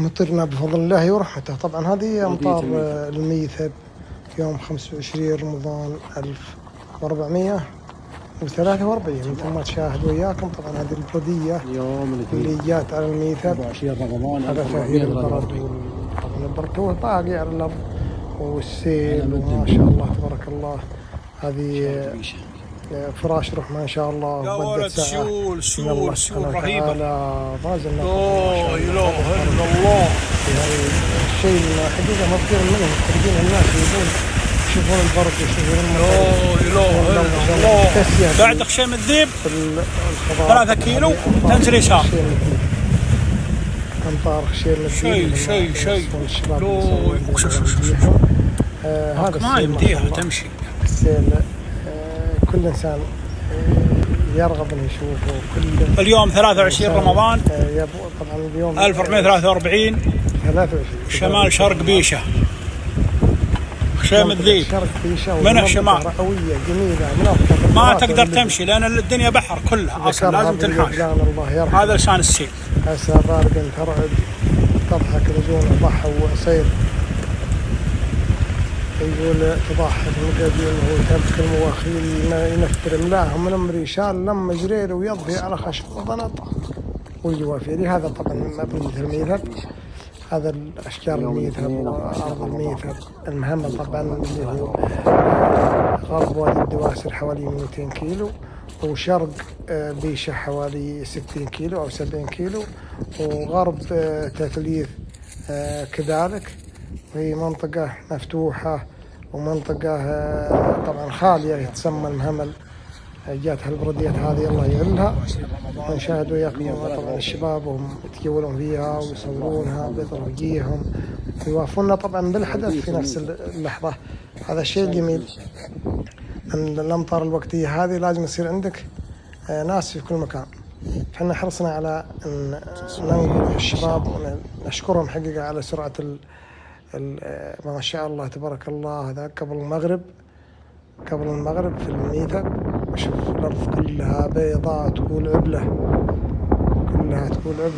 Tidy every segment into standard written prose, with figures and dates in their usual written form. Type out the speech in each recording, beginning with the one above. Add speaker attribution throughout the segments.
Speaker 1: مطرنا بفضل الله ورحمته. طبعا هذه أمطار الميثب يوم 25 رمضان 1443 مثل ما تشاهد وياكم. طبعا هذه البردية اللي جات على الميثب هذا تأثير البرد، طبعا البرد هو باقي على الأرض والسيل وما شاء الله تبارك الله. هذه فراش رحمة إن شاء الله.
Speaker 2: يا ولد سيول رهيبة.
Speaker 1: ما زلنا
Speaker 2: لا إله إلا الله.
Speaker 1: الشيء حقيقة مبدئيا منهم مفتقدين الناس يبون يشوفون البرد ويشوفون
Speaker 2: لا إله إلا الله. بعد خشيم الذيب 3 كيلو تنزل يسار.
Speaker 1: أمطار خشيم الذيب
Speaker 2: شيء
Speaker 1: هذا
Speaker 2: ما يمديها تمشي.
Speaker 1: السيل كل إنسان يرغب أن يشوفه.
Speaker 2: اليوم 23 رمضان
Speaker 1: طبعا اليوم
Speaker 2: 1443 شمال شرق بيشة خشيم الذيب من الشمال. ما تقدر تمشي لأن الدنيا بحر كلها أصلا لازم تنحاش. هذا لسان السيل.
Speaker 1: عسى بارق ترعد تضحك نجوم ضحى وعصير. يقول تضحك المقابين وتبكي المواخيل ينفر ملاهم من امري شال لما جرير ويضفي على خشب وضنط والجوافيري. هذا طبعا مبنية الميثب. هذا الأشجار الميثب وأرض الميثب المهمل طبعا اللي هو غرب وادي الدواسر حوالي 200 كيلو وشرق بيشة حوالي 60 كيلو أو 70 كيلو وغرب تثليث كذلك. وهي منطقة مفتوحة ومنطقة طبعا خالية تسمى المهمل. جاتها البرديات هذه الله يعلها. ونشاهد وياكم طبعا الشباب وهم يتجولون فيها ويصورونها بيضربوا وجيههم ويوافونا طبعا بالحدث في نفس اللحظة. هذا الشيء جميل أن الأمطار الوقتية هذه لازم يصير عندك ناس في كل مكان. فإحنا حرصنا على أن ننقل الشباب ونشكرهم حقيقة على سرعة ما شاء الله تبارك الله. هذا قبل المغرب في الميثب. شوف الأرض كلها بيضاء تقول عبلة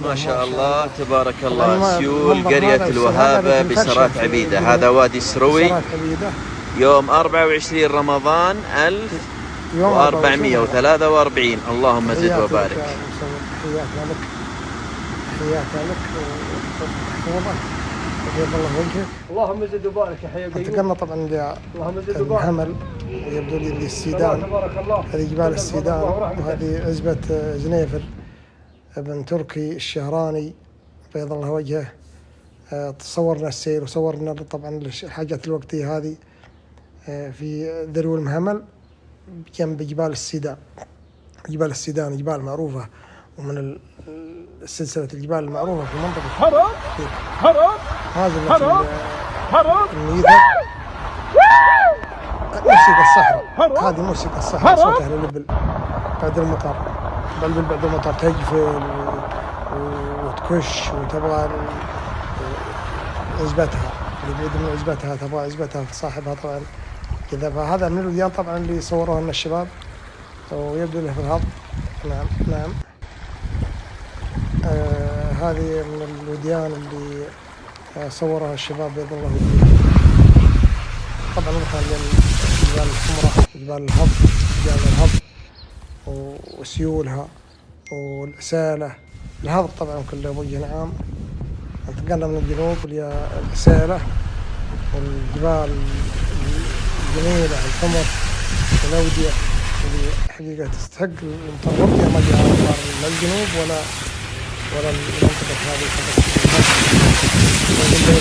Speaker 3: ما شاء الله تبارك الله. سيول قرية الوهابة بسرات عبيدة. هذا وادي السروي يوم 24 رمضان 1443. اللهم زد وبارك.
Speaker 1: حياك لك الله وجهك.
Speaker 2: اللهم زد وبارك يا حي قيوم.
Speaker 1: انتقلنا طبعا للمهمل ويبدو لي للسيدان. هذه جبال السيدان وهذه عزبة زنيفر ابن تركي الشهراني بيض الله وجهه. تصورنا السير وصورنا طبعا الحاجات الوقتية هذه في ذروة المهمل جنب جبال السيدان. جبال السيدان جبال معروفة ومن سلسلة الجبال المعروفة في منطقة هذه الميثب. موسيقى الصحراء هذه موسيقى الصحراء صوتها للبل بعد المطر. بعد المطر تجفل وتكش وتبغى عزبتها اللي بعيد من عزبتها تبغى عزبتها في صاحبها طبعا كذا. فهذا من الوديان طبعا اللي صوروها لنا الشباب ويبدو له في الهض. نعم هذه من الوديان اللي صورها الشباب بيض الله وجههم. طبعا نروح للجبال الحمراء جبال الهض وسيولها والعسالة. الهض طبعا كله بوجه عام. انتقلنا من الجنوب للعسالة والجبال الجميلة الحمر والأودية اللي حقيقة تستحق المطر. ما جاء أمطار لا الجنوب ولا المنطقة هذه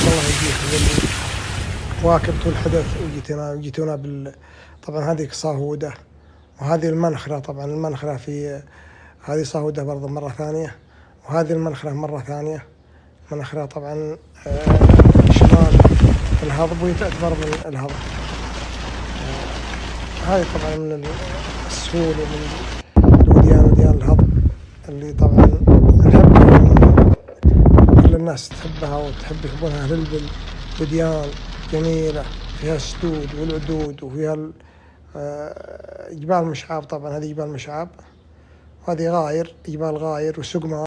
Speaker 1: الله يجيك واكبت الحدث وجيتونا طبعا هذه صاهودة وهذه المنخرة. طبعا المنخرة في هذه صاهودة برضه مرة ثانية وهذه المنخرة مرة ثانية. منخرة طبعا شمال الهضب وهي تعتبر من الهضب. هذه طبعا من السهول ومن وديان الهضب اللي طبعا كل الناس تحبها يحبونها. هلبل وديان جميلة فيها السدود والعدود وفيها جبال مشعاب. طبعا هذه جبال مشعاب وهذه جبال غاير وسقمة.